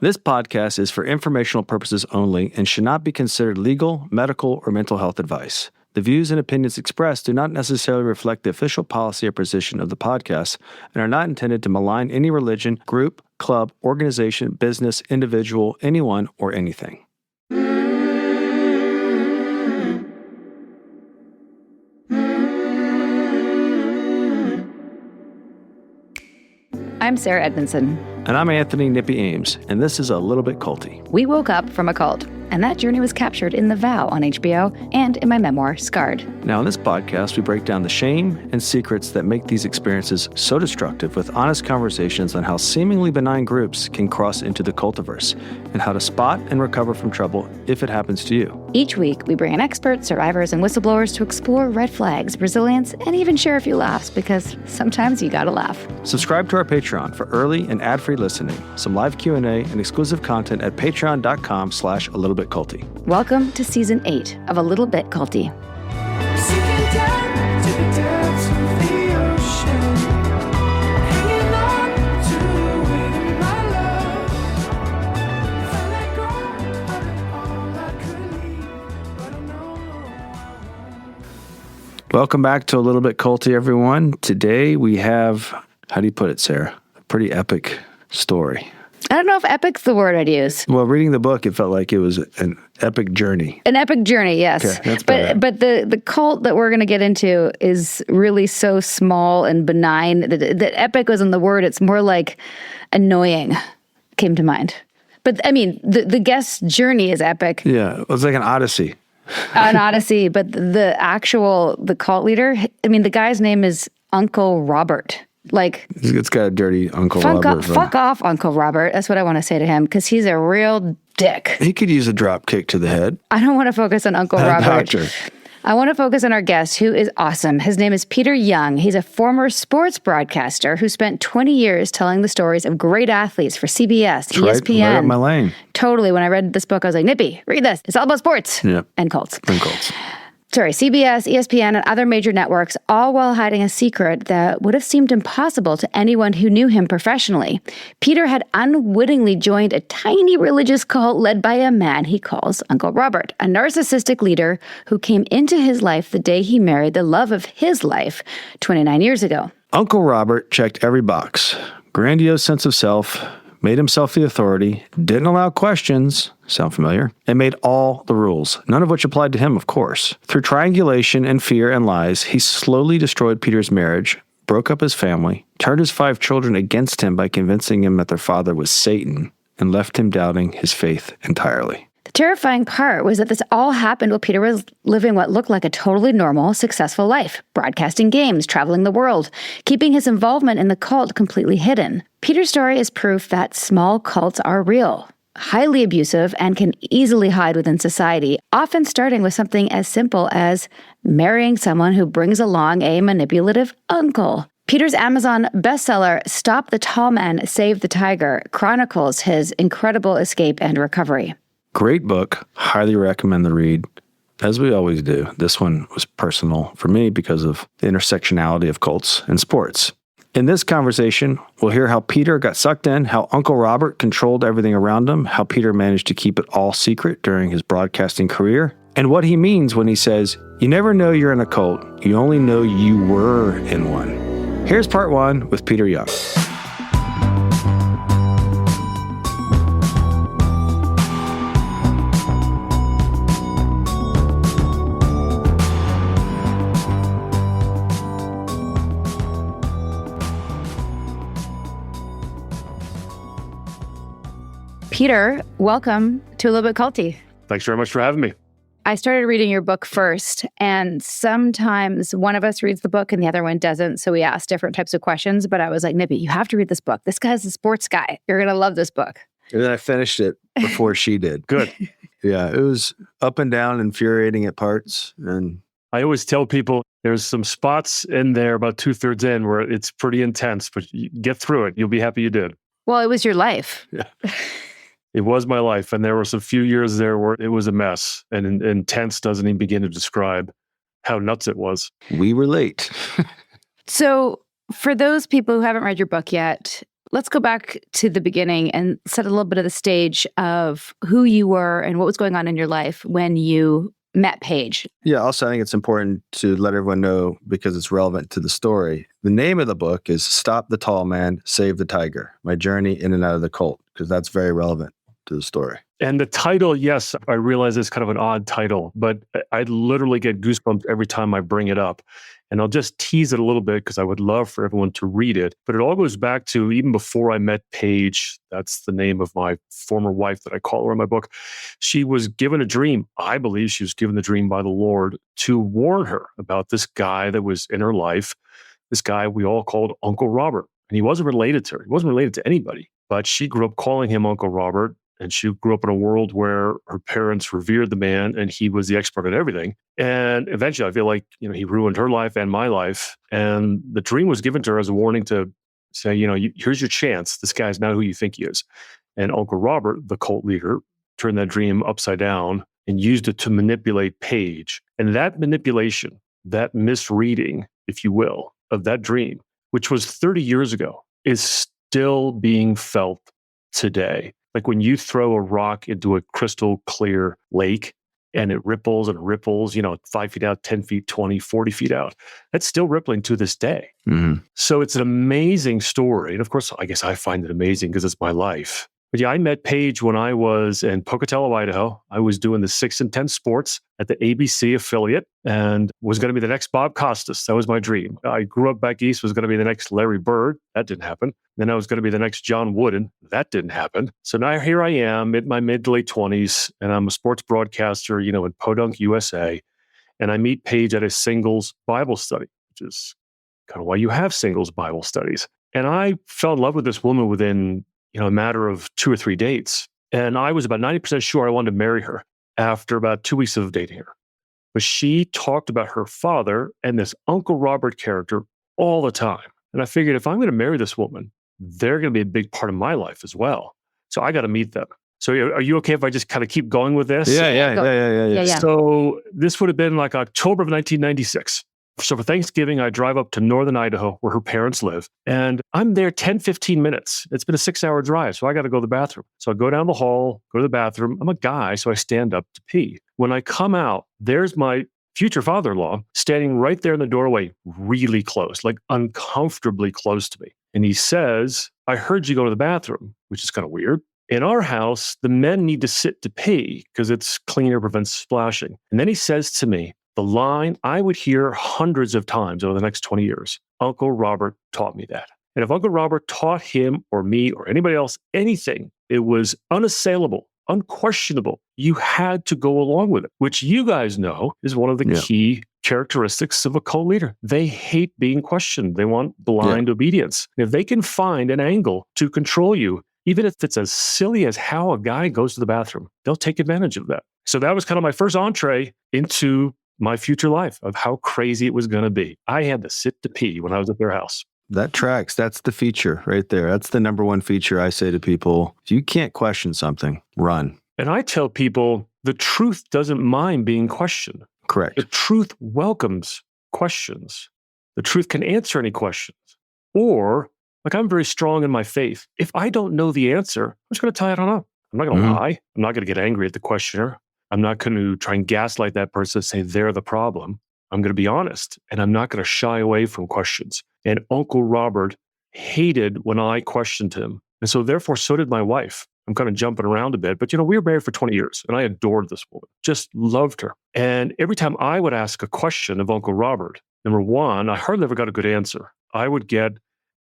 This podcast is for informational purposes only and should not be considered legal, medical, or mental health advice. The views and opinions expressed do not necessarily reflect the official policy or position of the podcast and are not intended to malign any religion, group, club, organization, business, individual, anyone, or anything. I'm Sarah Edmondson. And I'm Anthony Nippy Ames, and this is A Little Bit Culty. We woke up from a cult, and that journey was captured in The Vow on HBO and in my memoir, Scarred. Now, in this podcast, we break down the shame and secrets that make these experiences so destructive with honest conversations on how seemingly benign groups can cross into the cultiverse and how to spot and recover from trouble if it happens to you. Each week, we bring in experts, survivors, and whistleblowers to explore red flags, resilience, and even share a few laughs, because sometimes you gotta laugh. Subscribe to our Patreon for early and ad-free listening, some live Q&A, and exclusive content at patreon.com/alittleBitCulty. Welcome to Season 8 of A Little Bit Culty. Welcome back to A Little Bit Culty, everyone. Today we have, how do you put it, Sarah? A pretty epic story. I don't know if epic's the word I'd use. Well, reading the book, it felt like it was an epic journey. An epic journey, yes. Okay, that's better. But the cult that we're going to get into is really so small and benign that epic wasn't the word. It's more like annoying came to mind. But I mean, the guest's journey is epic. Yeah, it was like an odyssey. An odyssey, but the cult leader, I mean, the guy's name is Uncle Robert. Like, it's got a dirty Uncle Robert. Fuck off, Uncle Robert. That's what I want to say to him, because he's a real dick. He could use a drop kick to the head. I don't want to focus on Uncle Robert. Doctor. I want to focus on our guest, who is awesome. His name is Peter Young. He's a former sports broadcaster who spent 20 years telling the stories of great athletes for CBS, ESPN. Right up my lane. Totally. When I read this book, I was like, Nippy, read this. It's all about sports. Yep. And cults. CBS, ESPN, and other major networks, all while hiding a secret that would have seemed impossible to anyone who knew him professionally. Peter had unwittingly joined a tiny religious cult led by a man he calls Uncle Robert, a narcissistic leader who came into his life the day he married the love of his life 29 years ago. Uncle Robert checked every box. Grandiose sense of self, made himself the authority, didn't allow questions, sound familiar, and made all the rules, none of which applied to him, of course. Through triangulation and fear and lies, he slowly destroyed Peter's marriage, broke up his family, turned his 5 children against him by convincing him that their father was Satan, and left him doubting his faith entirely. The terrifying part was that this all happened while Peter was living what looked like a totally normal, successful life, broadcasting games, traveling the world, keeping his involvement in the cult completely hidden. Peter's story is proof that small cults are real, highly abusive, and can easily hide within society, often starting with something as simple as marrying someone who brings along a manipulative uncle. Peter's Amazon bestseller, Stop the Tall Man, Save the Tiger, chronicles his incredible escape and recovery. Great book. Highly recommend the read. As we always do, this one was personal for me because of the intersectionality of cults and sports. In this conversation, we'll hear how Peter got sucked in, how Uncle Robert controlled everything around him, how Peter managed to keep it all secret during his broadcasting career, and what he means when he says, you never know you're in a cult, you only know you were in one. Here's part 1 with Peter Young. Peter, welcome to A Little Bit Culty. Thanks very much for having me. I started reading your book first, and sometimes one of us reads the book and the other one doesn't, so we ask different types of questions, but I was like, Nippy, you have to read this book. This guy's a sports guy. You're going to love this book. And then I finished it before she did. Good. Yeah, it was up and down, infuriating at parts. And I always tell people there's some spots in there about 2/3 in where it's pretty intense, but you get through it. You'll be happy you did. Well, it was your life. Yeah. It was my life. And there was a few years there where it was a mess. And intense doesn't even begin to describe how nuts it was. We relate. So for those people who haven't read your book yet, Let's go back to the beginning and set a little bit of the stage of who you were and what was going on in your life when you met Paige. Yeah, also, I think it's important to let everyone know, because it's relevant to the story. The name of the book is Stop the Tall Man, Save the Tiger, My Journey in and Out of the Cult, because that's very relevant to the story. And the title, yes, I realize it's kind of an odd title, but I literally get goosebumps every time I bring it up. And I'll just tease it a little bit because I would love for everyone to read it. But it all goes back to even before I met Paige. That's the name of my former wife that I call her in my book. She was given a dream. I believe she was given the dream by the Lord to warn her about this guy that was in her life, this guy we all called Uncle Robert. And he wasn't related to her. He wasn't related to anybody. But she grew up calling him Uncle Robert. And she grew up in a world where her parents revered the man and he was the expert at everything. And eventually I feel like, he ruined her life and my life. And the dream was given to her as a warning to say, here's your chance. This guy's not who you think he is. And Uncle Robert, the cult leader, turned that dream upside down and used it to manipulate Paige. And that manipulation, that misreading, if you will, of that dream, which was 30 years ago, is still being felt today. Like when you throw a rock into a crystal clear lake and it ripples and ripples, 5 feet out, 10 feet, 20, 40 feet out, that's still rippling to this day. Mm-hmm. So it's an amazing story. And of course, I guess I find it amazing because it's my life. But yeah, I met Paige when I was in Pocatello, Idaho. I was doing the 6 and 10 sports at the ABC affiliate and was going to be the next Bob Costas. That was my dream. I grew up back east, was going to be the next Larry Bird. That didn't happen. Then I was going to be the next John Wooden. That didn't happen. So now here I am in my mid to late 20s, and I'm a sports broadcaster, in Podunk, USA. And I meet Paige at a singles Bible study, which is kind of why you have singles Bible studies. And I fell in love with this woman within a matter of 2 or 3 dates. And I was about 90% sure I wanted to marry her after about 2 weeks of dating her. But she talked about her father and this Uncle Robert character all the time. And I figured if I'm going to marry this woman, they're going to be a big part of my life as well. So I got to meet them. So are you okay if I just kind of keep going with this? Yeah. So this would have been like October of 1996. So for Thanksgiving, I drive up to northern Idaho where her parents live, and I'm there 10, 15 minutes. It's been a 6-hour drive, so I got to go to the bathroom. So I go down the hall, go to the bathroom. I'm a guy, so I stand up to pee. When I come out, there's my future father-in-law standing right there in the doorway, really close, like uncomfortably close to me. And he says, I heard you go to the bathroom, which is kind of weird. In our house, the men need to sit to pee because it's cleaner, prevents splashing. And then he says to me, the line I would hear hundreds of times over the next 20 years, Uncle Robert taught me that. And if Uncle Robert taught him or me or anybody else anything, it was unassailable, unquestionable. You had to go along with it, which you guys know is one of the key characteristics of a cult leader. They hate being questioned. They want blind obedience. And if they can find an angle to control you, even if it's as silly as how a guy goes to the bathroom, they'll take advantage of that. So that was kind of my first entree into my future life of how crazy it was going to be. I had to sit to pee when I was at their house. That tracks. That's the feature right there. That's the number one feature I say to people. If you can't question something, run. And I tell people the truth doesn't mind being questioned. Correct. The truth welcomes questions. The truth can answer any questions. Or, like, I'm very strong in my faith. If I don't know the answer, I'm just going to tie it on up. I'm not going to lie. I'm not going to get angry at the questioner. I'm not going to try and gaslight that person and say they're the problem. I'm going to be honest, and I'm not going to shy away from questions. And Uncle Robert hated when I questioned him. And so therefore, so did my wife. I'm kind of jumping around a bit, but we were married for 20 years and I adored this woman, just loved her. And every time I would ask a question of Uncle Robert, number one, I hardly ever got a good answer. I would get,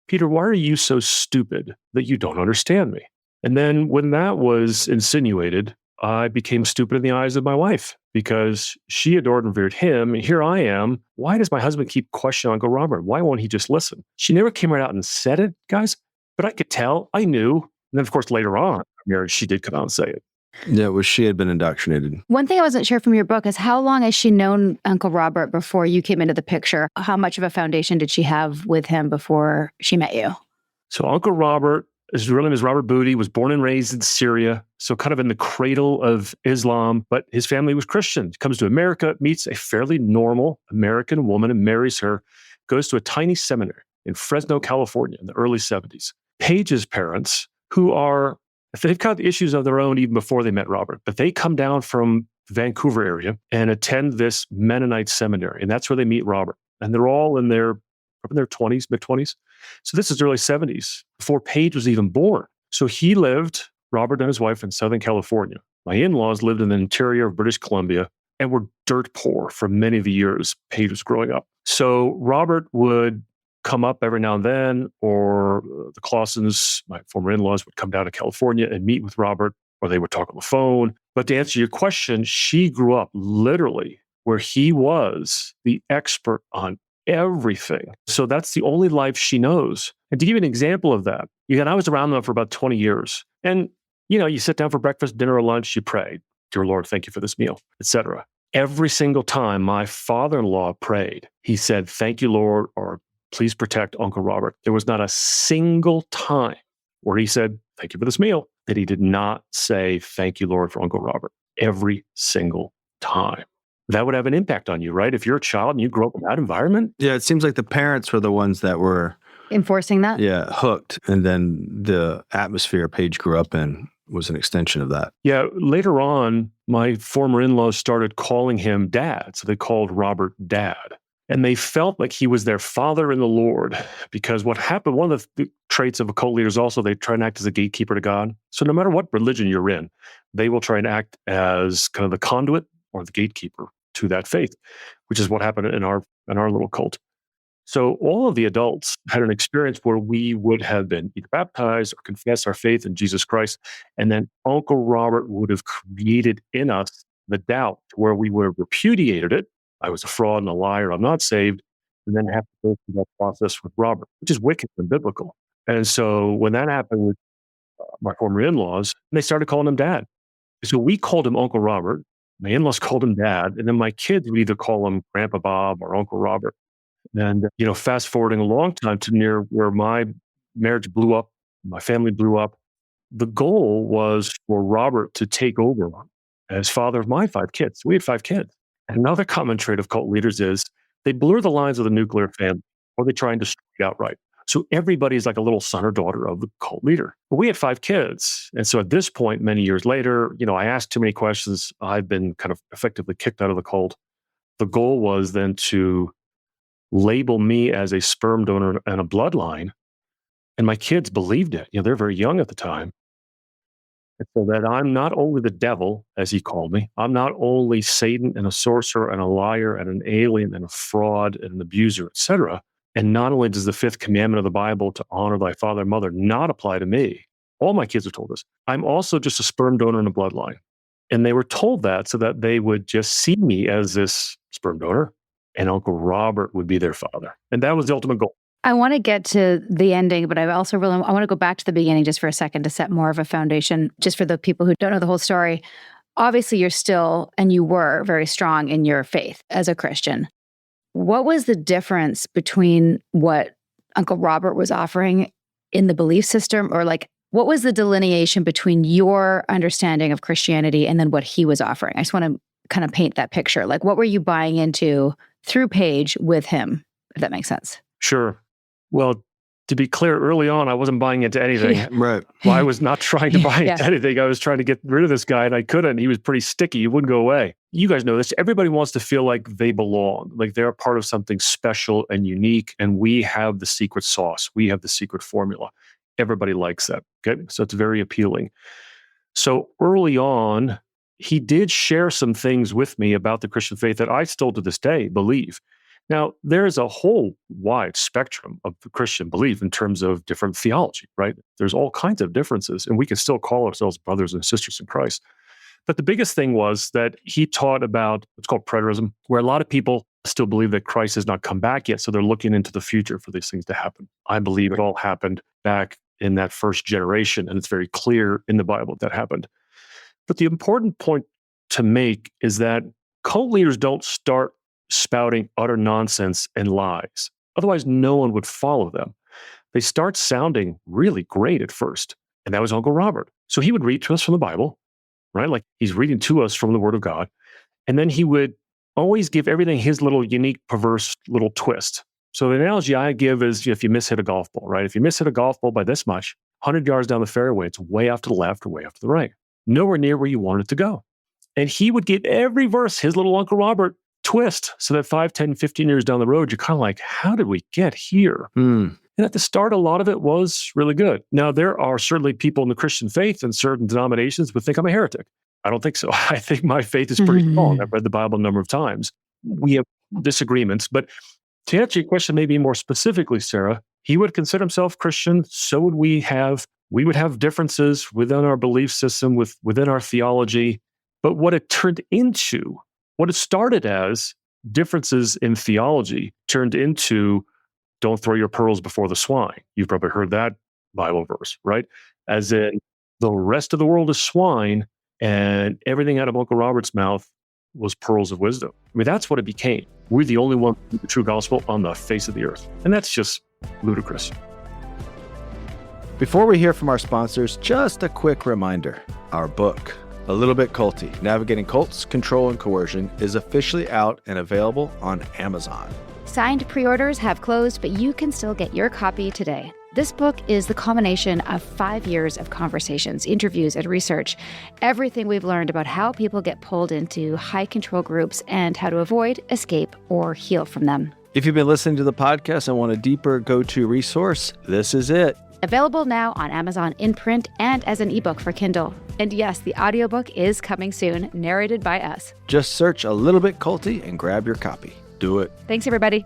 Peter, why are you so stupid that you don't understand me? And then when that was insinuated, I became stupid in the eyes of my wife because she adored and revered him. And here I am. Why does my husband keep questioning Uncle Robert? Why won't he just listen? She never came right out and said it, guys, but I could tell. I knew. And then, of course, later on in our marriage, she did come out and say it. Yeah, it was she had been indoctrinated. One thing I wasn't sure from your book is how long has she known Uncle Robert before you came into the picture? How much of a foundation did she have with him before she met you? So Uncle Robert, his real name is Robert Booty, was born and raised in Syria, so kind of in the cradle of Islam, but his family was Christian. He comes to America, meets a fairly normal American woman and marries her, goes to a tiny seminary in Fresno, California in the early 70s. Paige's parents, they've got issues of their own even before they met Robert, but they come down from the Vancouver area and attend this Mennonite seminary. And that's where they meet Robert. And they're all in their 20s, mid 20s. So this is early 70s, before Paige was even born. So Robert and his wife, in Southern California. My in-laws lived in the interior of British Columbia and were dirt poor for many of the years Paige was growing up. So Robert would come up every now and then, or the Clausens, my former in-laws, would come down to California and meet with Robert, or they would talk on the phone. But to answer your question, she grew up literally where he was the expert on everything. So that's the only life she knows. And to give you an example of that, I was around them for about 20 years. And, you sit down for breakfast, dinner, or lunch, you pray, "Dear Lord, thank you for this meal," etc. Every single time my father-in-law prayed, he said, "Thank you, Lord," or "Please protect Uncle Robert." There was not a single time where he said, "Thank you for this meal," that he did not say, "Thank you, Lord, for Uncle Robert." Every single time. That would have an impact on you, right? If you're a child and you grow up in that environment. Yeah, it seems like the parents were the ones that were enforcing that. Yeah, hooked. And then the atmosphere Paige grew up in was an extension of that. Yeah, later on, my former in-laws started calling him Dad. So they called Robert Dad. And they felt like he was their father in the Lord, because what happened, one of the traits of a cult leader is also they try and act as a gatekeeper to God. So no matter what religion you're in, they will try and act as kind of the conduit or the gatekeeper to that faith, which is what happened in our little cult. So all of the adults had an experience where we would have been either baptized or confessed our faith in Jesus Christ. And then Uncle Robert would have created in us the doubt where we would have repudiated it. I was a fraud and a liar. I'm not saved. And then have to go through that process with Robert, which is wicked and biblical. And so when that happened with my former in-laws, they started calling him Dad. So we called him Uncle Robert. My in-laws called him Dad. And then my kids would either call him Grandpa Bob or Uncle Robert. And, fast forwarding a long time to near where my marriage blew up, my family blew up, the goal was for Robert to take over as father of my 5 kids. We had 5 kids. And another common trait of cult leaders is they blur the lines of the nuclear family, or they try and destroy it outright. So everybody's like a little son or daughter of the cult leader. But we had 5 kids. And so at this point, many years later, I asked too many questions. I've been kind of effectively kicked out of the cult. The goal was then to label me as a sperm donor and a bloodline. And my kids believed it. They're very young at the time. And so that I'm not only the devil, as he called me, I'm not only Satan and a sorcerer and a liar and an alien and a fraud and an abuser, etc. And not only does the 5th commandment of the Bible to honor thy father and mother not apply to me, all my kids are told this, I'm also just a sperm donor and a bloodline. And they were told that so that they would just see me as this sperm donor, and Uncle Robert would be their father. And that was the ultimate goal. I want to get to the ending, but I want to go back to the beginning just for a second to set more of a foundation, just for the people who don't know the whole story. Obviously, you're still, and you were very strong in your faith as a Christian. What was the difference between what Uncle Robert was offering in the belief system, or what was the delineation between your understanding of Christianity and then what he was offering? I just want to kind of paint that picture. What were you buying into through Paige with him, if that makes sense? Sure. Well, to be clear, early on, I wasn't buying into anything. Yeah. Right. Well, I was not trying to buy into anything. I was trying to get rid of this guy, and I couldn't. He was pretty sticky. He wouldn't go away. You guys know this. Everybody wants to feel like they belong, like they're a part of something special and unique, and we have the secret sauce. We have the secret formula. Everybody likes that. Okay, so it's very appealing. So early on, he did share some things with me about the Christian faith that I still to this day believe. Now, there's a whole wide spectrum of the Christian belief in terms of different theology, right? There's all kinds of differences, and we can still call ourselves brothers and sisters in Christ. But the biggest thing was that he taught about what's called preterism, where a lot of people still believe that Christ has not come back yet, so they're looking into the future for these things to happen. I believe it all happened back in that first generation, and it's very clear in the Bible that happened. But the important point to make is that cult leaders don't start spouting utter nonsense and lies. Otherwise, no one would follow them. They start sounding really great at first. And that was Uncle Robert. So he would read to us from the Bible, right? Like he's reading to us from the Word of God. And then he would always give everything his little unique, perverse little twist. So the analogy I give is if you mishit a golf ball, right? If you mishit a golf ball by this much, 100 yards down the fairway, it's way off to the left or way off to the right. Nowhere near where you want it to go. And he would give every verse his little Uncle Robert twist so that 5, 10, 15 years down the road, you're kind of like, how did we get here? And at the start, a lot of it was really good. Now, there are certainly people in the Christian faith and certain denominations would think I'm a heretic. I don't think so. I think my faith is pretty strong. I've read the Bible a number of times. We have disagreements, but to answer your question maybe more specifically, Sarah, he would consider himself Christian. So would we have. We would have differences within our belief system, within our theology. But what it turned into, what it started as differences in theology turned into don't throw your pearls before the swine. You've probably heard that Bible verse, right? As in the rest of the world is swine and everything out of Uncle Robert's mouth was pearls of wisdom. I mean, that's what it became. We're the only one with the true gospel on the face of the earth. And that's just ludicrous. Before we hear from our sponsors, just a quick reminder. Our book, A Little Bit Culty, Navigating Cults, Control, and Coercion, is officially out and available on Amazon. Signed pre-orders have closed, but you can still get your copy today. This book is the culmination of 5 years of conversations, interviews, and research. Everything we've learned about how people get pulled into high-control groups and how to avoid, escape, or heal from them. If you've been listening to the podcast and want a deeper go-to resource, this is it. Available now on Amazon in print and as an ebook for Kindle. And yes, the audiobook is coming soon, narrated by us. Just search A Little Bit Culty and grab your copy. Do it. Thanks, everybody.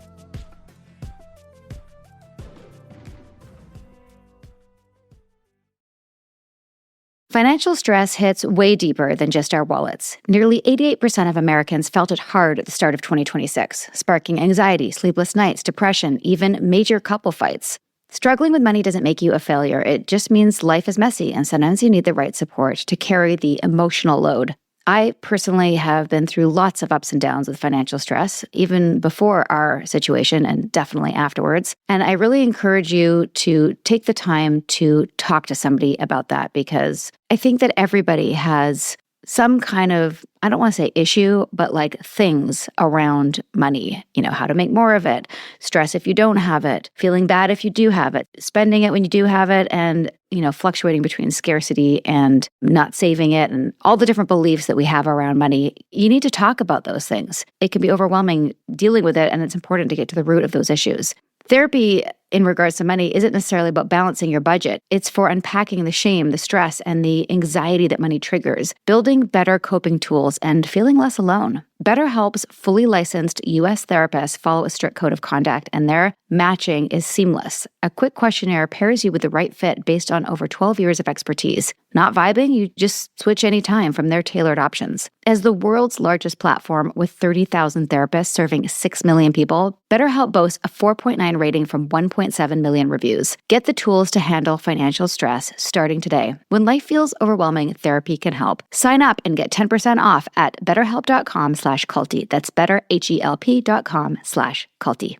Financial stress hits way deeper than just our wallets. Nearly 88% of Americans felt it hard at the start of 2026, sparking anxiety, sleepless nights, depression, even major couple fights. Struggling with money doesn't make you a failure. It just means life is messy, and sometimes you need the right support to carry the emotional load. I personally have been through lots of ups and downs with financial stress, even before our situation and definitely afterwards. And I really encourage you to take the time to talk to somebody about that, because I think that everybody has some kind of, I don't want to say issue, but like things around money, how to make more of it, stress if you don't have it, feeling bad if you do have it, spending it when you do have it, and, fluctuating between scarcity and not saving it, and all the different beliefs that we have around money. You need to talk about those things. It can be overwhelming dealing with it, and it's important to get to the root of those issues. Therapy in regards to money isn't necessarily about balancing your budget. It's for unpacking the shame, the stress, and the anxiety that money triggers, building better coping tools, and feeling less alone. BetterHelp's fully licensed U.S. therapists follow a strict code of conduct, and their matching is seamless. A quick questionnaire pairs you with the right fit based on over 12 years of expertise. Not vibing? You just switch anytime from their tailored options. As the world's largest platform with 30,000 therapists serving 6 million people, BetterHelp boasts a 4.9 rating from 1.7 million reviews. Get the tools to handle financial stress starting today. When life feels overwhelming, therapy can help. Sign up and get 10% off at betterhelp.com/culty. That's betterhelp.com/culty.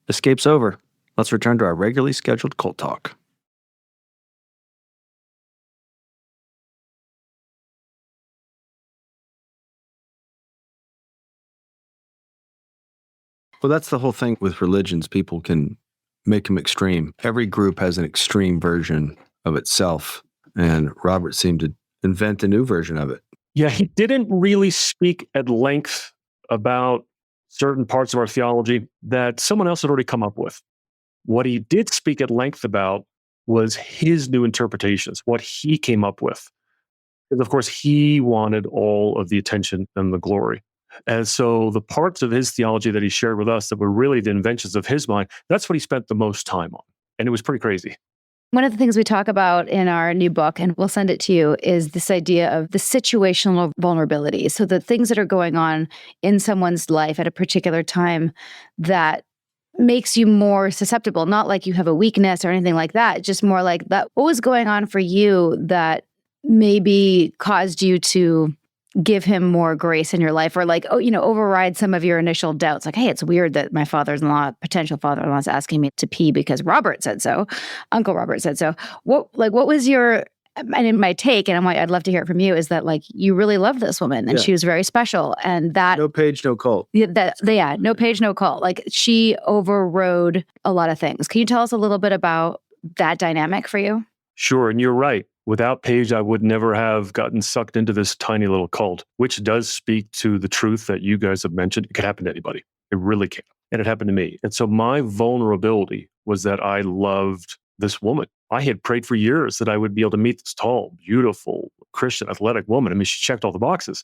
Escape's over. Let's return to our regularly scheduled cult talk. Well, that's the whole thing with religions. People can make them extreme. Every group has an extreme version of itself, and Robert seemed to invent a new version of it. Yeah, he didn't really speak at length about certain parts of our theology that someone else had already come up with. What he did speak at length about was his new interpretations, what he came up with. Because, of course, he wanted all of the attention and the glory. And so the parts of his theology that he shared with us that were really the inventions of his mind, that's what he spent the most time on. And it was pretty crazy. One of the things we talk about in our new book, and we'll send it to you, is this idea of the situational vulnerability. So the things that are going on in someone's life at a particular time that makes you more susceptible, not like you have a weakness or anything like that, just more like that. What was going on for you that maybe caused you to give him more grace in your life, or like, override some of your initial doubts. Like, hey, it's weird that my potential father-in-law is asking me to pee because Robert said so. Uncle Robert said so. What was your and in my take, and I'd love to hear it from you, is that like you really love this woman and she was very special, and that no Paige, no cult. No Paige, no cult. Like she overrode a lot of things. Can you tell us a little bit about that dynamic for you? Sure, and you're right. Without Paige, I would never have gotten sucked into this tiny little cult, which does speak to the truth that you guys have mentioned. It could happen to anybody. It really can. And it happened to me. And so my vulnerability was that I loved this woman. I had prayed for years that I would be able to meet this tall, beautiful, Christian, athletic woman. I mean, she checked all the boxes.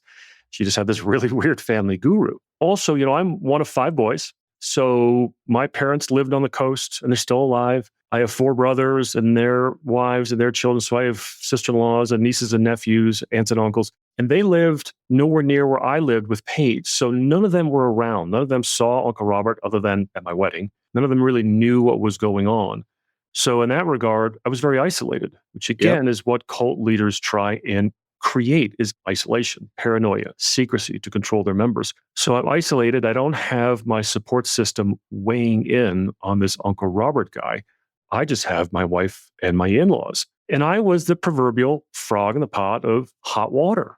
She just had this really weird family guru. Also, I'm one of 5 boys. So my parents lived on the coast and they're still alive. I have 4 brothers and their wives and their children. So I have sister-in-laws and nieces and nephews, aunts and uncles. And they lived nowhere near where I lived with Paige. So none of them were around. None of them saw Uncle Robert other than at my wedding. None of them really knew what was going on. So in that regard, I was very isolated, which again is what cult leaders try and create, is isolation, paranoia, secrecy to control their members. So I'm isolated. I don't have my support system weighing in on this Uncle Robert guy. I just have my wife and my in-laws. And I was the proverbial frog in the pot of hot water.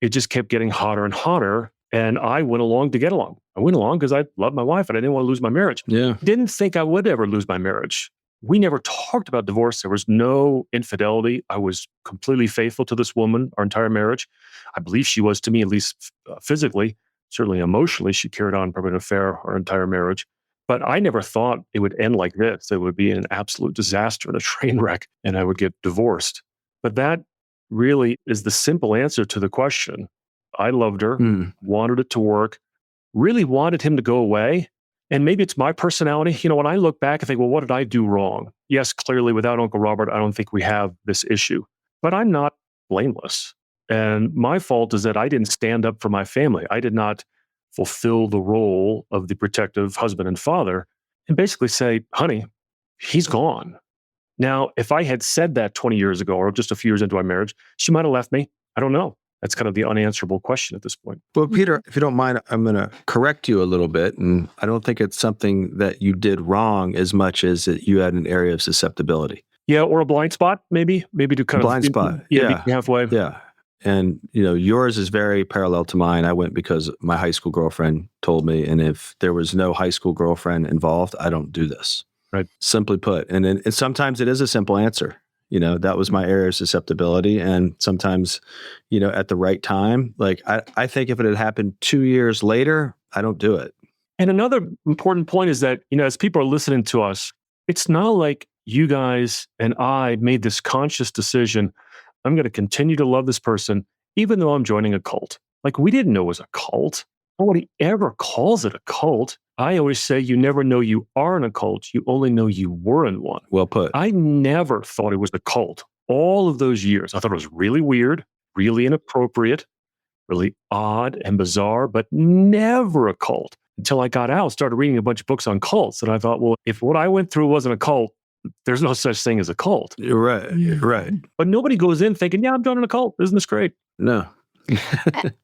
It just kept getting hotter and hotter. And I went along to get along. I went along because I loved my wife and I didn't want to lose my marriage. Yeah. Didn't think I would ever lose my marriage. We never talked about divorce. There was no infidelity. I was completely faithful to this woman our entire marriage. I believe she was to me, at least physically, certainly emotionally. She carried on probably an affair our entire marriage. But I never thought it would end like this. It would be an absolute disaster and a train wreck, and I would get divorced. But that really is the simple answer to the question. I loved her, wanted it to work, really wanted him to go away. And maybe it's my personality. When I look back and think, well, what did I do wrong? Yes, clearly without Uncle Robert, I don't think we have this issue. But I'm not blameless. And my fault is that I didn't stand up for my family. I did not fulfill the role of the protective husband and father and basically say, honey, he's gone. Now, if I had said that 20 years ago or just a few years into our marriage, she might have left me. I don't know. That's kind of the unanswerable question at this point. Well, Peter, if you don't mind, I'm going to correct you a little bit. And I don't think it's something that you did wrong as much as that you had an area of susceptibility. Yeah, or a blind spot, maybe to kind of blind spot. Yeah, halfway. Yeah. And, yours is very parallel to mine. I went because my high school girlfriend told me, and if there was no high school girlfriend involved, I don't do this. Right. Simply put. And sometimes it is a simple answer. That was my area of susceptibility. And sometimes, at the right time, like I think if it had happened 2 years later, I don't do it. And another important point is that, as people are listening to us, it's not like you guys and I made this conscious decision. I'm going to continue to love this person, even though I'm joining a cult. Like, we didn't know it was a cult. Nobody ever calls it a cult. I always say you never know you are in a cult. You only know you were in one. Well put. I never thought it was a cult. All of those years, I thought it was really weird, really inappropriate, really odd and bizarre, but never a cult. Until I got out, started reading a bunch of books on cults. And I thought, well, if what I went through wasn't a cult, there's no such thing as a cult. You're right. You're right. But nobody goes in thinking, yeah, I'm joining a cult. Isn't this great? No.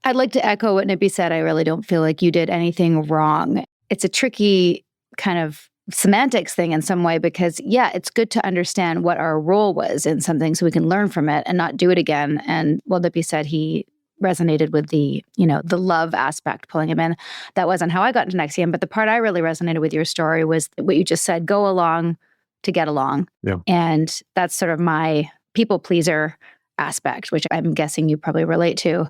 I'd like to echo what Nippy said. I really don't feel like you did anything wrong. It's a tricky kind of semantics thing in some way because, it's good to understand what our role was in something so we can learn from it and not do it again. And Nippy said he resonated with the love aspect, pulling him in. That wasn't how I got into NXIVM, but the part I really resonated with your story was what you just said, go along to get along. Yeah. And that's sort of my people pleaser aspect, which I'm guessing you probably relate to.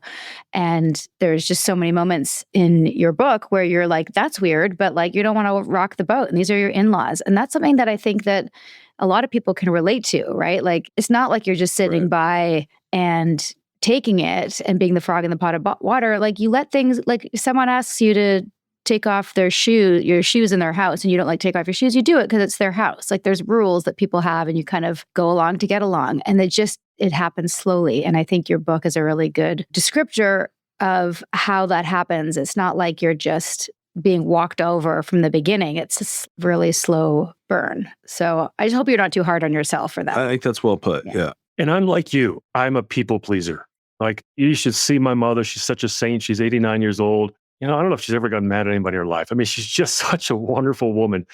And there's just so many moments in your book where you're like, that's weird, but like, you don't want to rock the boat. And these are your in-laws. And that's something that I think that a lot of people can relate to, right? Like, it's not like you're just sitting by and taking it and being the frog in the pot of water. Like, you let things, like if someone asks you to take off your shoes in their house and you don't like take off your shoes, you do it because it's their house. Like, there's rules that people have and you kind of go along to get along. And it happens slowly. And I think your book is a really good descriptor of how that happens. It's not like you're just being walked over from the beginning. It's a really slow burn. So I just hope you're not too hard on yourself for that. I think that's well put. Yeah. And I'm like you. I'm a people pleaser. Like, you should see my mother. She's such a saint. She's 89 years old. I don't know if she's ever gotten mad at anybody in her life. I mean, she's just such a wonderful woman.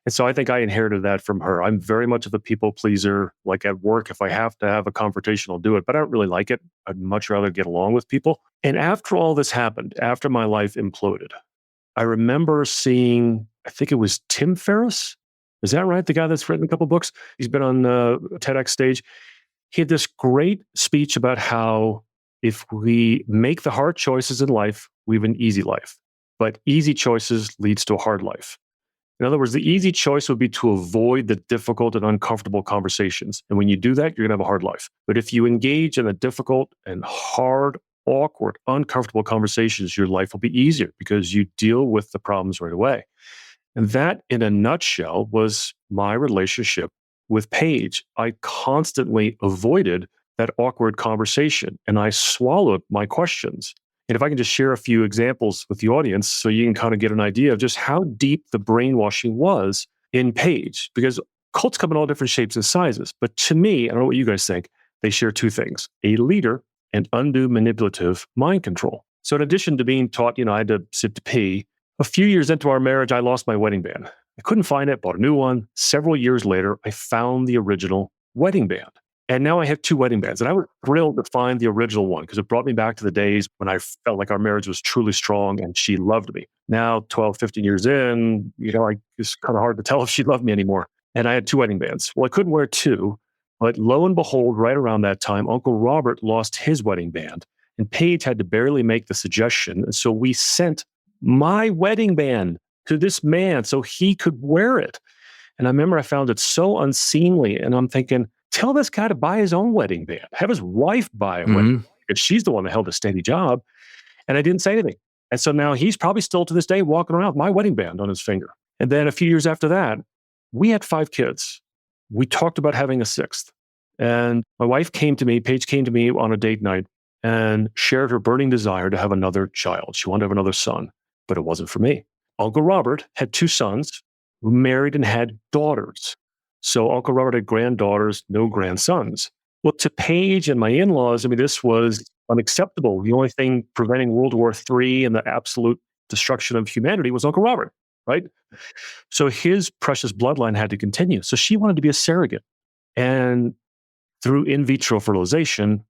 And so I think I inherited that from her. I'm very much of a people pleaser. Like at work, if I have to have a confrontation, I'll do it, but I don't really like it. I'd much rather get along with people. And after all this happened, after my life imploded, I remember seeing, I think it was Tim Ferriss. Is that right? The guy that's written a couple books. He's been on the TEDx stage. He had this great speech about how if we make the hard choices in life, we have an easy life. But easy choices leads to a hard life. In other words, the easy choice would be to avoid the difficult and uncomfortable conversations. And when you do that, you're going to have a hard life. But if you engage in the difficult and hard, awkward, uncomfortable conversations, your life will be easier because you deal with the problems right away. And that, in a nutshell, was my relationship with Paige. I constantly avoided that awkward conversation and I swallowed my questions. And if I can just share a few examples with the audience so you can kind of get an idea of just how deep the brainwashing was in Paige, because cults come in all different shapes and sizes. But to me, I don't know what you guys think, they share two things: a leader and undue manipulative mind control. So in addition to being taught, I had to sit to pee, a few years into our marriage, I lost my wedding band. I couldn't find it, bought a new one. Several years later, I found the original wedding band. And now I have two wedding bands. And I was thrilled to find the original one because it brought me back to the days when I felt like our marriage was truly strong and she loved me. Now, 12, 15 years in, it's kind of hard to tell if she loved me anymore. And I had two wedding bands. Well, I couldn't wear two, but lo and behold, right around that time, Uncle Robert lost his wedding band. And Paige had to barely make the suggestion. And so we sent my wedding band to this man so he could wear it. And I remember I found it so unseemly. And I'm thinking, tell this guy to buy his own wedding band. Have his wife buy a wedding band, because she's the one that held a steady job. And I didn't say anything. And so now he's probably still to this day walking around with my wedding band on his finger. And then a few years after that, we had 5 kids. We talked about having a 6th. And my wife Paige came to me on a date night and shared her burning desire to have another child. She wanted to have another son, but it wasn't for me. Uncle Robert had 2 sons who married and had daughters. So Uncle Robert had granddaughters, no grandsons. Well, to Paige and my in-laws, this was unacceptable. The only thing preventing World War III and the absolute destruction of humanity was Uncle Robert, right? So his precious bloodline had to continue. So she wanted to be a surrogate and through in vitro fertilization,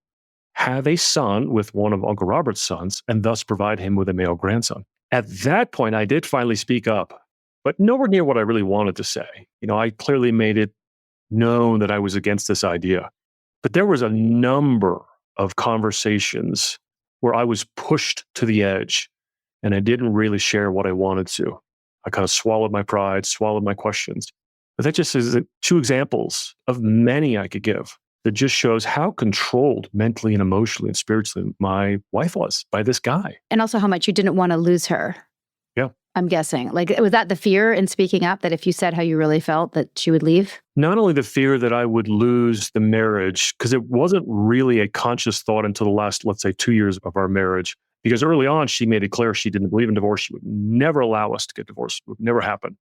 have a son with one of Uncle Robert's sons and thus provide him with a male grandson. At that point, I did finally speak up, but nowhere near what I really wanted to say. I clearly made it known that I was against this idea. But there was a number of conversations where I was pushed to the edge and I didn't really share what I wanted to. I kind of swallowed my pride, swallowed my questions. But that just is 2 examples of many I could give that just shows how controlled mentally and emotionally and spiritually my wife was by this guy. And also how much you didn't want to lose her. Yeah. I'm guessing. Was that the fear in speaking up, that if you said how you really felt, that she would leave? Not only the fear that I would lose the marriage, because it wasn't really a conscious thought until the last, let's say, 2 years of our marriage. Because early on, she made it clear she didn't believe in divorce. She would never allow us to get divorced. It would never happen.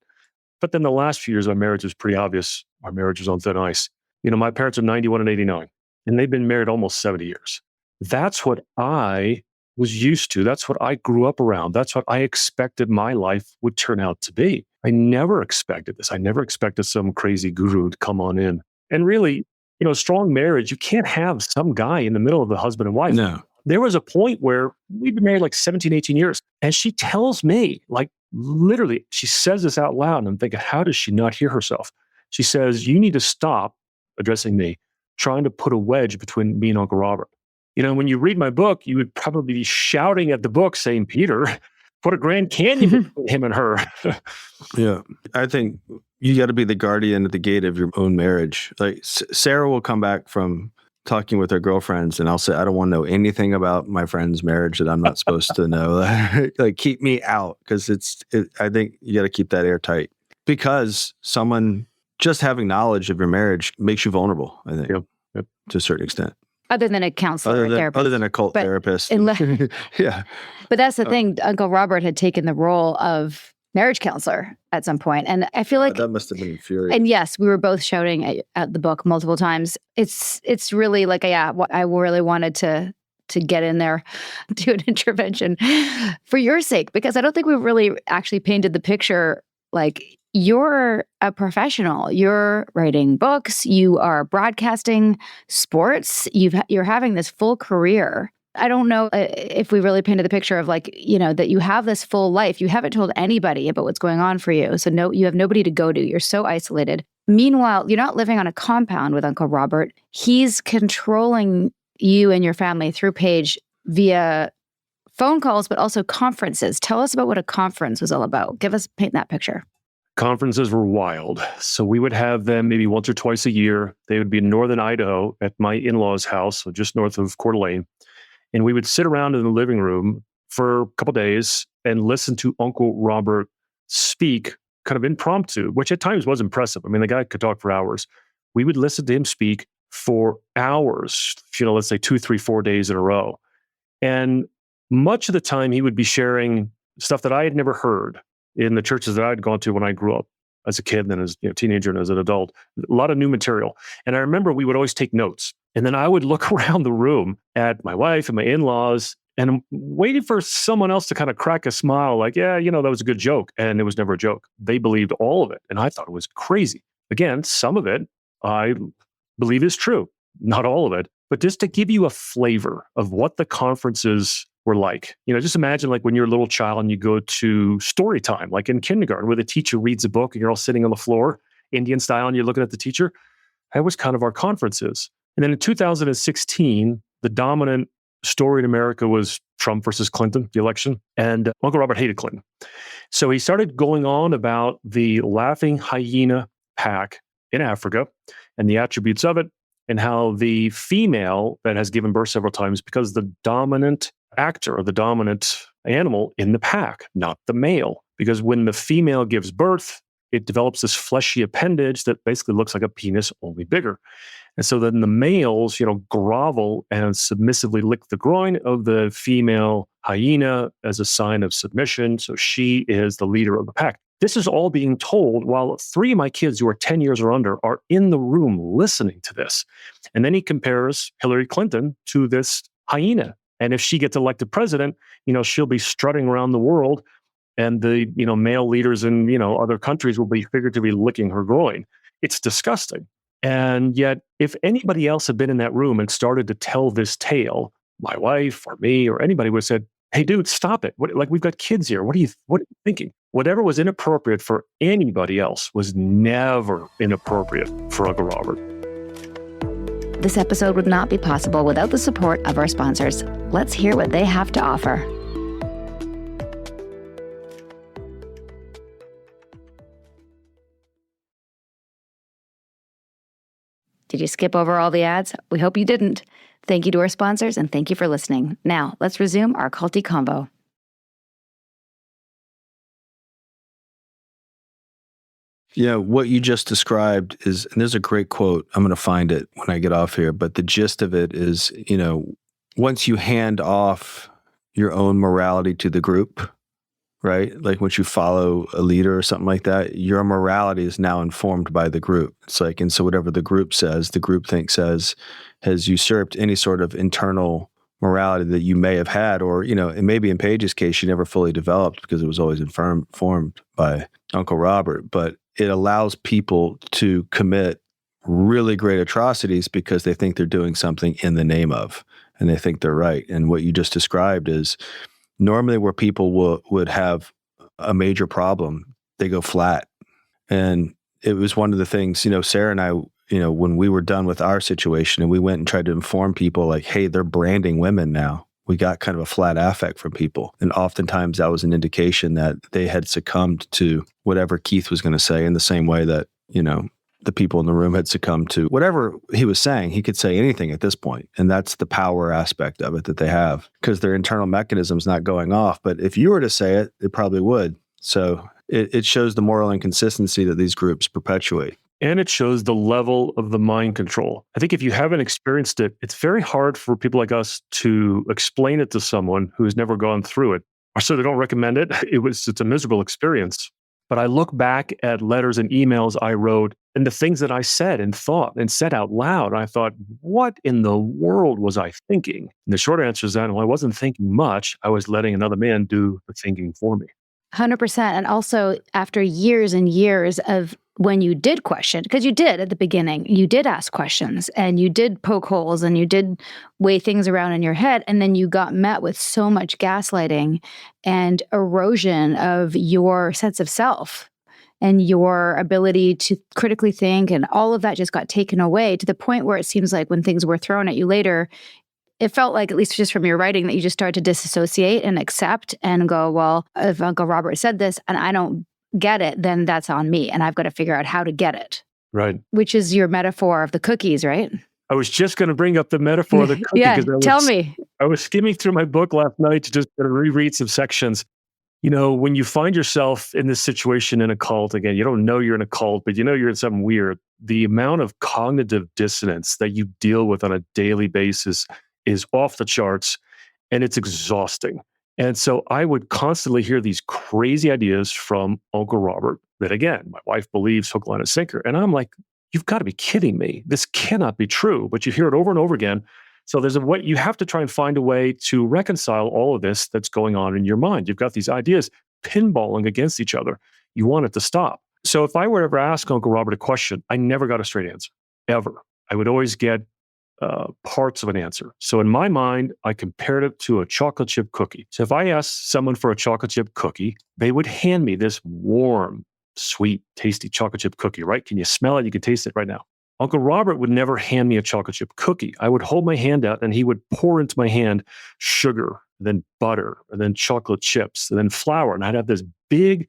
But then the last few years of our marriage was pretty obvious. Our marriage was on thin ice. My parents are 91 and 89, and they've been married almost 70 years. That's what I was used to. That's what I grew up around. That's what I expected my life would turn out to be. I never expected this. I never expected some crazy guru to come on in. And really, a strong marriage, you can't have some guy in the middle of the husband and wife. No. There was a point where we'd been married like 17, 18 years. And she tells me, literally, she says this out loud. And I'm thinking, how does she not hear herself? She says, you need to stop, addressing me, trying to put a wedge between me and Uncle Robert. When you read my book, you would probably be shouting at the book saying, Peter, put a Grand Canyon between him and her. Yeah. I think you got to be the guardian at the gate of your own marriage. Sarah will come back from talking with her girlfriends and I'll say, I don't want to know anything about my friend's marriage that I'm not supposed to know. Keep me out, because I think you got to keep that airtight, because someone just having knowledge of your marriage makes you vulnerable, I think, Yep. to a certain extent. Other than a counselor or therapist. Other than a cult therapist. Yeah. But that's the thing. Uncle Robert had taken the role of marriage counselor at some point. And I feel like that must have been infuriating. And yes, we were both shouting at the book multiple times. It's really I really wanted to to get in there, do an intervention for your sake, because I don't think we've really actually painted the picture. Like, you're a professional. You're writing books. You are broadcasting sports. You're having this full career. I don't know if we really painted the picture of like, that you have this full life. You haven't told anybody about what's going on for you. So you have nobody to go to. You're so isolated. Meanwhile, you're not living on a compound with Uncle Robert. He's controlling you and your family through Paige via phone calls, but also conferences. Tell us about what a conference was all about. Paint that picture. Conferences were wild. So we would have them maybe once or twice a year. They would be in northern Idaho at my in-laws' house, so just north of Coeur d'Alene. And we would sit around in the living room for a couple of days and listen to Uncle Robert speak kind of impromptu, which at times was impressive. I mean, the guy could talk for hours. We would listen to him speak for hours, let's say 2, 3, 4 days in a row. And much of the time he would be sharing stuff that I had never heard in the churches that I'd gone to when I grew up as a kid, and then as a teenager and as an adult. A lot of new material. And I remember we would always take notes. And then I would look around the room at my wife and my in-laws, and I'm waiting for someone else to kind of crack a smile like, yeah, that was a good joke. And it was never a joke. They believed all of it. And I thought it was crazy. Again, some of it I believe is true, not all of it. But just to give you a flavor of what the conferences were like, just imagine like when you're a little child and you go to story time, like in kindergarten, where the teacher reads a book and you're all sitting on the floor, Indian style, and you're looking at the teacher. That was kind of our conferences. And then in 2016, the dominant story in America was Trump versus Clinton, the election. And Uncle Robert hated Clinton. So he started going on about the laughing hyena pack in Africa and the attributes of it, and how the female that has given birth several times because the dominant actor or the dominant animal in the pack, not the male. Because when the female gives birth, it develops this fleshy appendage that basically looks like a penis, only bigger. And so then the males, grovel and submissively lick the groin of the female hyena as a sign of submission. So she is the leader of the pack. This is all being told while 3 of my kids who are 10 years or under are in the room listening to this. And then he compares Hillary Clinton to this hyena. And if she gets elected president, she'll be strutting around the world, and the, male leaders in, other countries will be figuratively licking her groin. It's disgusting. And yet, if anybody else had been in that room and started to tell this tale, my wife or me or anybody would have said, hey, dude, stop it. We've got kids here. What are you thinking? Whatever was inappropriate for anybody else was never inappropriate for Uncle Robert. This episode would not be possible without the support of our sponsors. Let's hear what they have to offer. Did you skip over all the ads? We hope you didn't. Thank you to our sponsors, and thank you for listening. Now, let's resume our culty convo. Yeah, what you just described is, and there's a great quote, I'm going to find it when I get off here, but the gist of it is, once you hand off your own morality to the group, right? Like once you follow a leader or something like that, your morality is now informed by the group. It's like, and so whatever the group says, the groupthink says, has usurped any sort of internal morality that you may have had, or, and maybe in Paige's case, she never fully developed because it was always informed by Uncle Robert. But it allows people to commit really great atrocities because they think they're doing something in the name of, and they think they're right. And what you just described is normally where people would have a major problem, they go flat. And it was one of the things, Sarah and I, when we were done with our situation and we went and tried to inform people like, hey, they're branding women now. We got kind of a flat affect from people. And oftentimes that was an indication that they had succumbed to whatever Keith was going to say, in the same way that, the people in the room had succumbed to whatever he was saying. He could say anything at this point. And that's the power aspect of it that they have, because their internal mechanism's not going off. But if you were to say it, it probably would. So it shows the moral inconsistency that these groups perpetuate. And it shows the level of the mind control. I think if you haven't experienced it, it's very hard for people like us to explain it to someone who has never gone through it. Or so they don't recommend it. It's a miserable experience. But I look back at letters and emails I wrote and the things that I said and thought and said out loud. And I thought, what in the world was I thinking? And the short answer is that, well, I wasn't thinking much. I was letting another man do the thinking for me. 100%. And also, after years and years of when you did question, because you did at the beginning, you did ask questions and you did poke holes and you did weigh things around in your head. And then you got met with so much gaslighting and erosion of your sense of self and your ability to critically think. And all of that just got taken away to the point where it seems like when things were thrown at you later, it felt like, at least just from your writing, that you just started to disassociate and accept and go, well, if Uncle Robert said this and I don't get it, then that's on me. And I've got to figure out how to get it. Right. Which is your metaphor of the cookies, right? I was just going to bring up the metaphor of the cookie. Yeah, tell me. I was skimming through my book last night to just reread some sections. You know, when you find yourself in this situation in a cult, again, you don't know you're in a cult, but you know you're in something weird. The amount of cognitive dissonance that you deal with on a daily basis is off the charts, and it's exhausting. And so I would constantly hear these crazy ideas from Uncle Robert that, again, my wife believes hook, line, and sinker. And I'm like, you've got to be kidding me. This cannot be true. But you hear it over and over again. So there's a way, you have to try and find a way to reconcile all of this that's going on in your mind. You've got these ideas pinballing against each other. You want it to stop. So if I were to ever ask Uncle Robert a question, I never got a straight answer, ever. I would always get parts of an answer. So in my mind, I compared it to a chocolate chip cookie. So if I asked someone for a chocolate chip cookie, they would hand me this warm, sweet, tasty chocolate chip cookie, right? Can you smell it? You can taste it right now. Uncle Robert would never hand me a chocolate chip cookie. I would hold my hand out and he would pour into my hand sugar, then butter, and then chocolate chips, and then flour. And I'd have this big,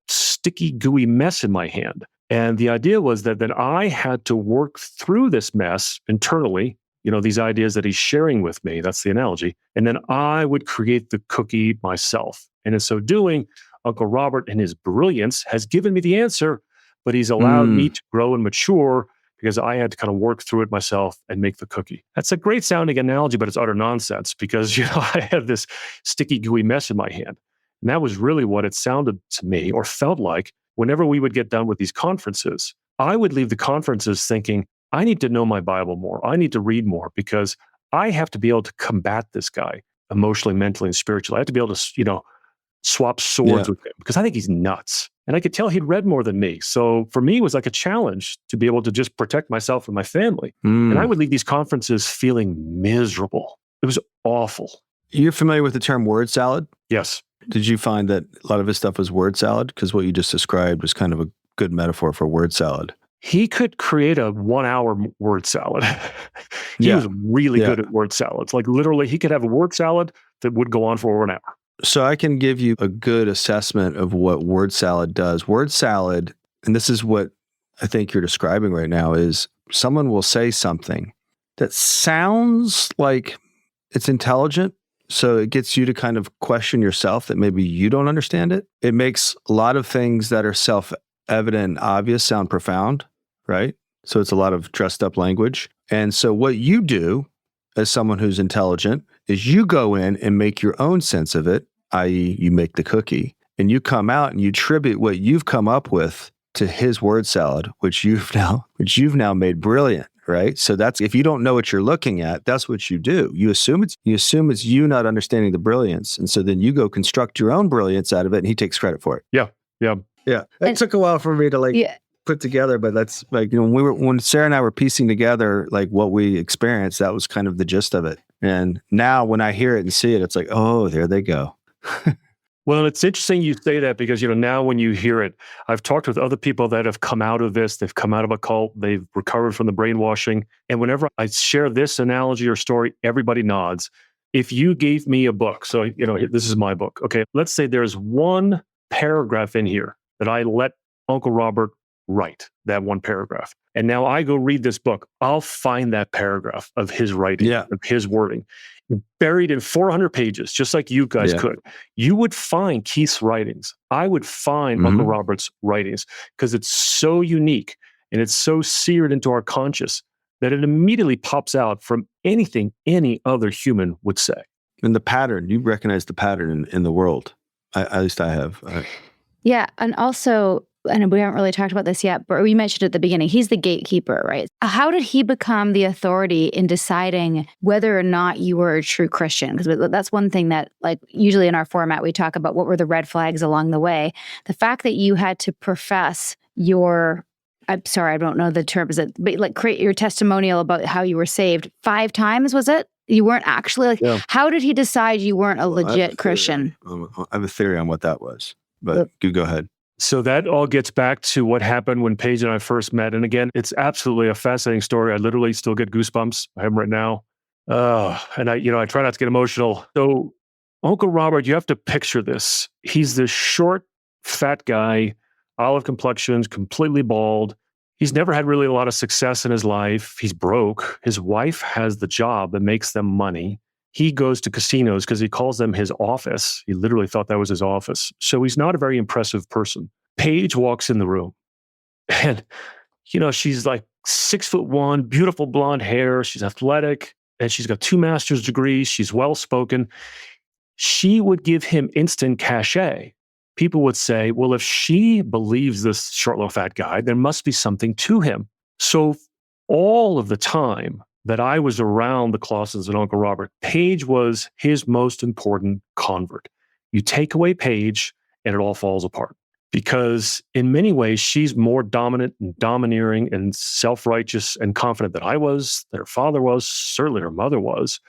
sticky, gooey mess in my hand. And the idea was that then I had to work through this mess internally, you know, these ideas that he's sharing with me, that's the analogy. And then I would create the cookie myself. And in so doing, Uncle Robert, in his brilliance, has given me the answer, but he's allowed me to grow and mature because I had to kind of work through it myself and make the cookie. That's a great sounding analogy, but it's utter nonsense because, you know, I had this sticky, gooey mess in my hand. And that was really what it sounded to me or felt like whenever we would get done with these conferences. I would leave the conferences thinking, I need to know my Bible more. I need to read more because I have to be able to combat this guy emotionally, mentally, and spiritually. I have to be able to, you know, swap swords with him because I think he's nuts. And I could tell he'd read more than me. So for me, it was like a challenge to be able to just protect myself and my family. And I would leave these conferences feeling miserable. It was awful. You're familiar with the term word salad? Yes. Did you find that a lot of his stuff was word salad? Because what you just described was kind of a good metaphor for word salad. He could create a 1 hour word salad. He was really good at word salads. Like literally, he could have a word salad that would go on for over an hour. So I can give you a good assessment of what word salad does. Word salad, and this is what I think you're describing right now, is someone will say something that sounds like it's intelligent. So it gets you to kind of question yourself that maybe you don't understand it. It makes a lot of things that are self-evident and obvious sound profound, right? So it's a lot of dressed up language. And so what you do as someone who's intelligent is you go in and make your own sense of it, i.e. you make the cookie, and you come out and you tribute what you've come up with to his word salad, which you've now made brilliant. Right. So that's, if you don't know what you're looking at, that's what you do. You assume it's you not understanding the brilliance. And so then you go construct your own brilliance out of it and he takes credit for it. Yeah. It took a while for me to put together, but that's like, you know, when Sarah and I were piecing together like what we experienced, that was kind of the gist of it. And now when I hear it and see it, it's like, oh, there they go. Well, it's interesting you say that because, you know, now when you hear it, I've talked with other people that have come out of this, they've come out of a cult, they've recovered from the brainwashing. And whenever I share this analogy or story, everybody nods. If you gave me a book, so, you know, this is my book. Okay, let's say there's one paragraph in here that I let Uncle Robert write, that one paragraph. And now I go read this book. I'll find that paragraph of his writing, of his wording, buried in 400 pages, just like you guys could. You would find Keith's writings. I would find Uncle Robert's writings because it's so unique and it's so seared into our conscious that it immediately pops out from anything any other human would say. And the pattern, you recognize the pattern in the world. At least I have. Yeah. And also, and we haven't really talked about this yet, but we mentioned at the beginning, he's the gatekeeper, right? How did he become the authority in deciding whether or not you were a true Christian? Because that's one thing that, like, usually in our format, we talk about what were the red flags along the way. The fact that you had to profess your, I'm sorry, I don't know the term, but like create your testimonial about how you were saved 5 times, was it? You weren't actually like, Yeah. how did he decide you weren't a legit Christian? I have a theory on what that was, but you go ahead. So that all gets back to what happened when Paige and I first met. And again, it's absolutely a fascinating story. I literally still get goosebumps. I have them right now. And I try not to get emotional. So Uncle Robert, you have to picture this. He's this short, fat guy, olive complexions, completely bald. He's never had really a lot of success in his life. He's broke. His wife has the job that makes them money. He goes to casinos because he calls them his office. He literally thought that was his office. So he's not a very impressive person. Paige walks in the room and, she's like 6'1", beautiful blonde hair. She's athletic and she's got 2 master's degrees. She's well-spoken. She would give him instant cachet. People would say, well, if she believes this short little fat guy, there must be something to him. So all of the time that I was around the Clausens and Uncle Robert, Paige was his most important convert. You take away Paige and it all falls apart. Because in many ways, she's more dominant and domineering and self-righteous and confident than I was, that her father was, certainly her mother was.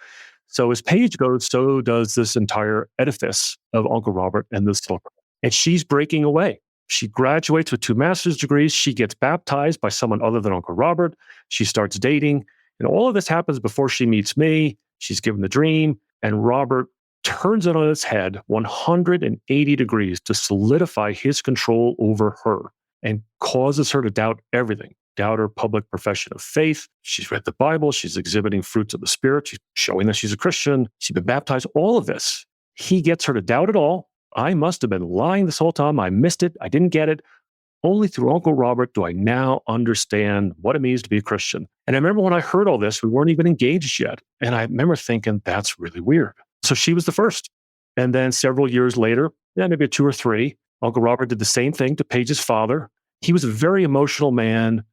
So as Paige goes, so does this entire edifice of Uncle Robert and this little. And she's breaking away. She graduates with 2 master's degrees. She gets baptized by someone other than Uncle Robert. She starts dating. And all of this happens before she meets me. She's given the dream. And Robert turns it on its head 180 degrees to solidify his control over her and causes her to doubt everything. Doubt her public profession of faith. She's read the Bible. She's exhibiting fruits of the Spirit. She's showing that she's a Christian. She's been baptized. All of this. He gets her to doubt it all. I must have been lying this whole time. I missed it. I didn't get it. Only through Uncle Robert do I now understand what it means to be a Christian. And I remember when I heard all this, we weren't even engaged yet. And I remember thinking, that's really weird. So she was the first. And then several years later, maybe 2 or 3, Uncle Robert did the same thing to Paige's father. He was a very emotional man,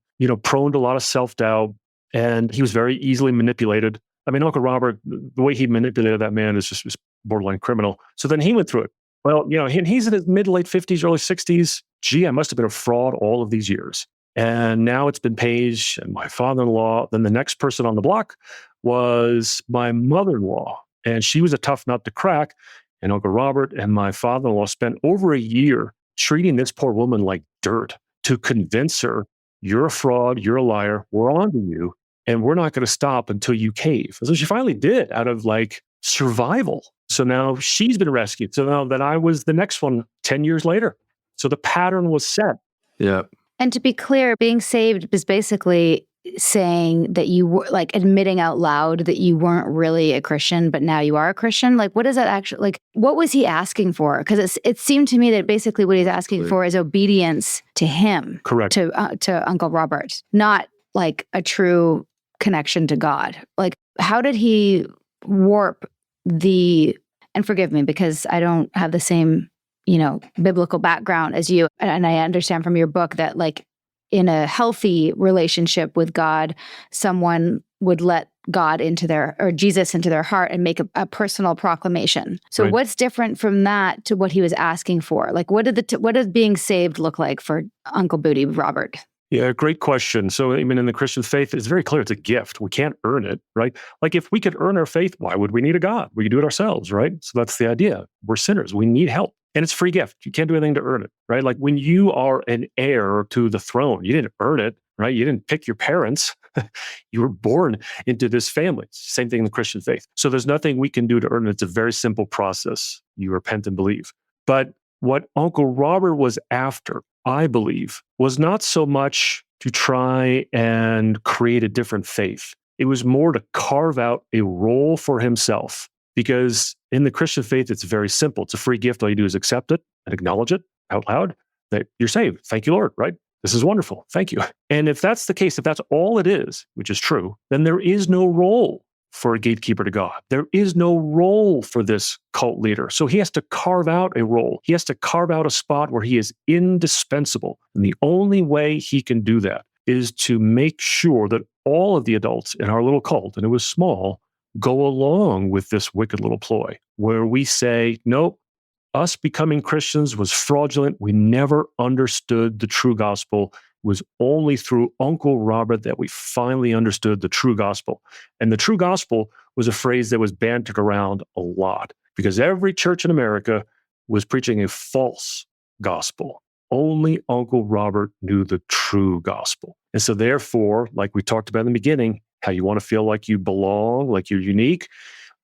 prone to a lot of self-doubt, and he was very easily manipulated. I mean, Uncle Robert, the way he manipulated that man is just borderline criminal. So then he went through it. Well, and he's in his mid to late 50s, early 60s. Gee, I must have been a fraud all of these years. And now it's been Paige and my father-in-law. Then the next person on the block was my mother-in-law. And she was a tough nut to crack. And Uncle Robert and my father-in-law spent over a year treating this poor woman like dirt to convince her, you're a fraud, you're a liar, we're on to you, and we're not going to stop until you cave. And so she finally did, out of survival. So now she's been rescued. So now that I was the next one 10 years later. So the pattern was set. Yeah. And to be clear, being saved is basically saying that you were admitting out loud that you weren't really a Christian, but now you are a Christian. What is that actually, what was he asking for? Because it seemed to me that basically what he's asking for is obedience to him. Correct. To Uncle Robert, not a true connection to God. How did he warp and forgive me because I don't have the same, biblical background as you. And I understand from your book that in a healthy relationship with God, someone would let God or Jesus into their heart and make a personal proclamation. So Right. What's different from that to what he was asking for? What did being saved look like for Uncle Booty Robert? Yeah, great question. So, in the Christian faith, it's very clear it's a gift. We can't earn it, right? If we could earn our faith, why would we need a God? We could do it ourselves, right? So that's the idea. We're sinners. We need help. And it's a free gift. You can't do anything to earn it, right? When you are an heir to the throne, you didn't earn it, right? You didn't pick your parents. You were born into this family. Same thing in the Christian faith. So there's nothing we can do to earn it. It's a very simple process. You repent and believe. But what Uncle Robert was after, I believe, was not so much to try and create a different faith. It was more to carve out a role for himself. Because in the Christian faith, it's very simple. It's a free gift. All you do is accept it and acknowledge it out loud that you're saved. Thank you, Lord, right? This is wonderful. Thank you. And if that's the case, if that's all it is, which is true, then there is no role for a gatekeeper to God. There is no role for this cult leader. So he has to carve out a role. He has to carve out a spot where he is indispensable. And the only way he can do that is to make sure that all of the adults in our little cult, and it was small, go along with this wicked little ploy where we say, nope, us becoming Christians was fraudulent. We never understood the true gospel. It was only through Uncle Robert that we finally understood the true gospel. And the true gospel was a phrase that was bantered around a lot because every church in America was preaching a false gospel. Only Uncle Robert knew the true gospel. And so therefore, like we talked about in the beginning, how you want to feel like you belong, like you're unique.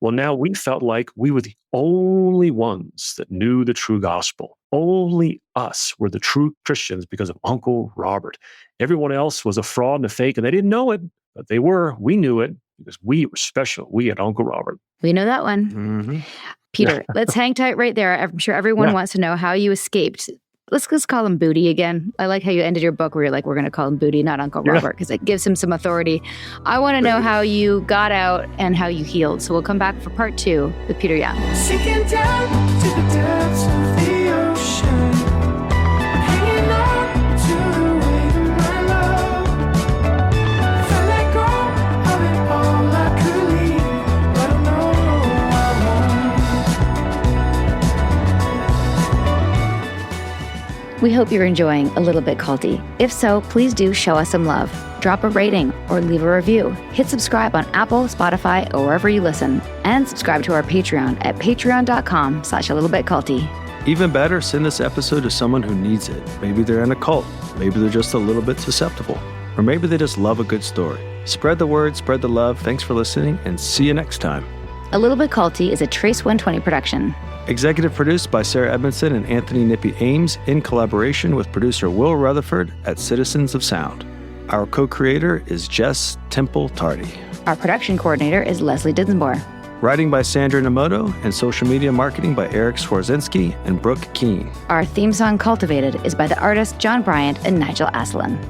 Well, now we felt like we were the only ones that knew the true gospel. Only us were the true Christians because of Uncle Robert. Everyone else was a fraud and a fake, and they didn't know it, but they were. We knew it because we were special. We had Uncle Robert. We know that one. Mm-hmm. Peter, let's hang tight right there. I'm sure everyone wants to know how you escaped. Let's just call him Booty again. I like how you ended your book where you're like, we're going to call him Booty, not Uncle Robert, because it gives him some authority. I want to know how you got out and how you healed. So we'll come back for part 2 with Peter Young. Sinking down to the depths of the ocean, hanging on to the weight of my love. If I let go of it all, I could leave, but I know I won't. We hope you're enjoying A Little Bit Culty. If so, please do show us some love. Drop a rating or leave a review. Hit subscribe on Apple, Spotify, or wherever you listen. And subscribe to our Patreon at patreon.com/alittlebitculty. Even better, send this episode to someone who needs it. Maybe they're in a cult. Maybe they're just a little bit susceptible. Or maybe they just love a good story. Spread the word, spread the love. Thanks for listening, and see you next time. A Little Bit Culty is a Trace 120 production. Executive produced by Sarah Edmondson and Anthony Nippy Ames in collaboration with producer Will Rutherford at Citizens of Sound. Our co-creator is Jess Temple Tardy. Our production coordinator is Leslie Dinsmore. Writing by Sandra Namoto and social media marketing by Eric Swarzinski and Brooke Keene. Our theme song, Cultivated, is by the artists John Bryant and Nigel Aslan.